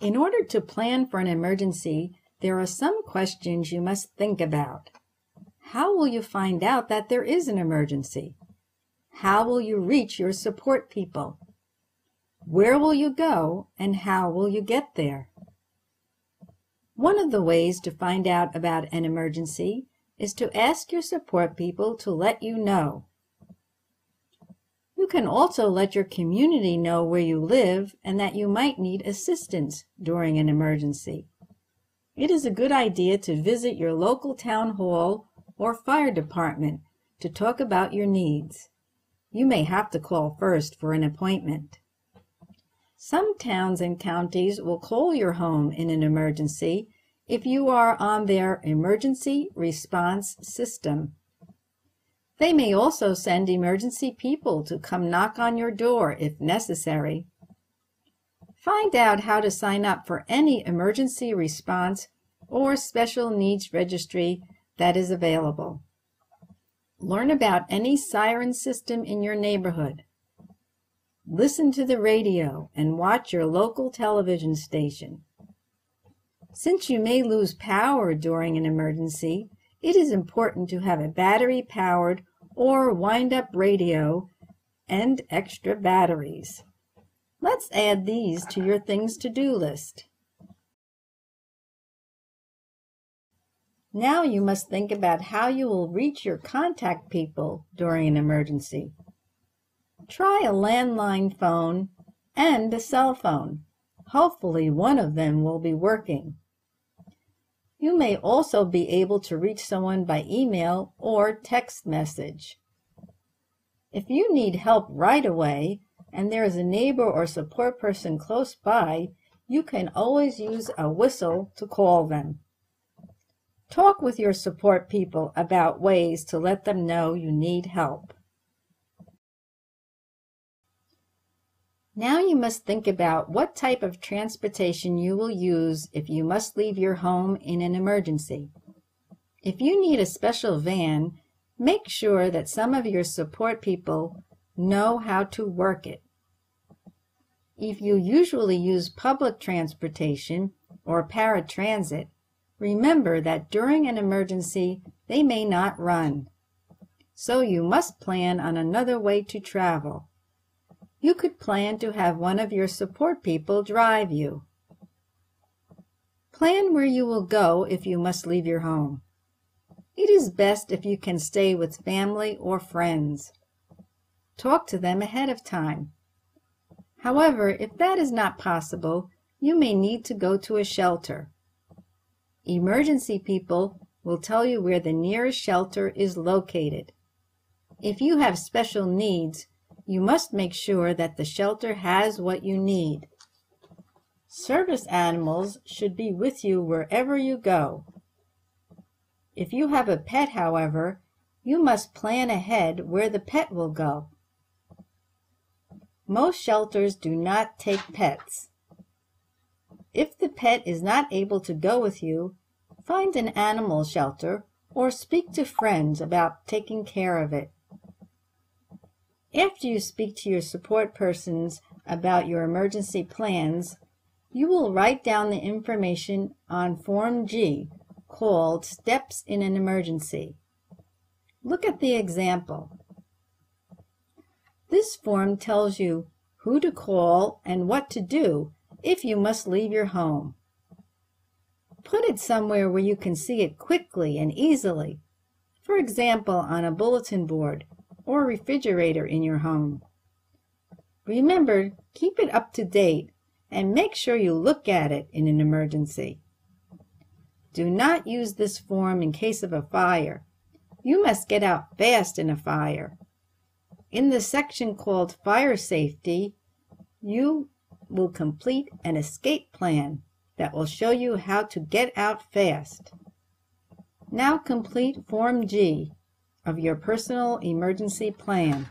In order to plan for an emergency, there are some questions you must think about. How will you find out that there is an emergency? How will you reach your support people? Where will you go and how will you get there? One of the ways to find out about an emergency is to ask your support people to let you know. You can also let your community know where you live and that you might need assistance during an emergency. It is a good idea to visit your local town hall or fire department to talk about your needs. You may have to call first for an appointment. Some towns and counties will call your home in an emergency if you are on their emergency response system. They may also send emergency people to come knock on your door if necessary. Find out how to sign up for any emergency response or special needs registry that is available. Learn about any siren system in your neighborhood. Listen to the radio and watch your local television station. Since you may lose power during an emergency, it is important to have a battery-powered or wind-up radio and extra batteries. Let's add these to your things to do list. Now you must think about how you will reach your contact people during an emergency. Try a landline phone and a cell phone. Hopefully one of them will be working. You may also be able to reach someone by email or text message. If you need help right away and there is a neighbor or support person close by, you can always use a whistle to call them. Talk with your support people about ways to let them know you need help. Now you must think about what type of transportation you will use if you must leave your home in an emergency. If you need a special van, make sure that some of your support people know how to work it. If you usually use public transportation or paratransit, remember that during an emergency they may not run. So you must plan on another way to travel. You could plan to have one of your support people drive you. Plan where you will go if you must leave your home. It is best if you can stay with family or friends. Talk to them ahead of time. However, if that is not possible, you may need to go to a shelter. Emergency people will tell you where the nearest shelter is located. If you have special needs, you must make sure that the shelter has what you need. Service animals should be with you wherever you go. If you have a pet, however, you must plan ahead where the pet will go. Most shelters do not take pets. If the pet is not able to go with you, find an animal shelter or speak to friends about taking care of it. After you speak to your support persons about your emergency plans, you will write down the information on Form G, called Steps in an Emergency. Look at the example. This form tells you who to call and what to do if you must leave your home. Put it somewhere where you can see it quickly and easily, for example, on a bulletin board or refrigerator in your home. Remember, keep it up to date and make sure you look at it in an emergency. Do not use this form in case of a fire. You must get out fast in a fire. In the section called Fire Safety, you will complete an escape plan that will show you how to get out fast. Now complete Form G of your personal emergency plan.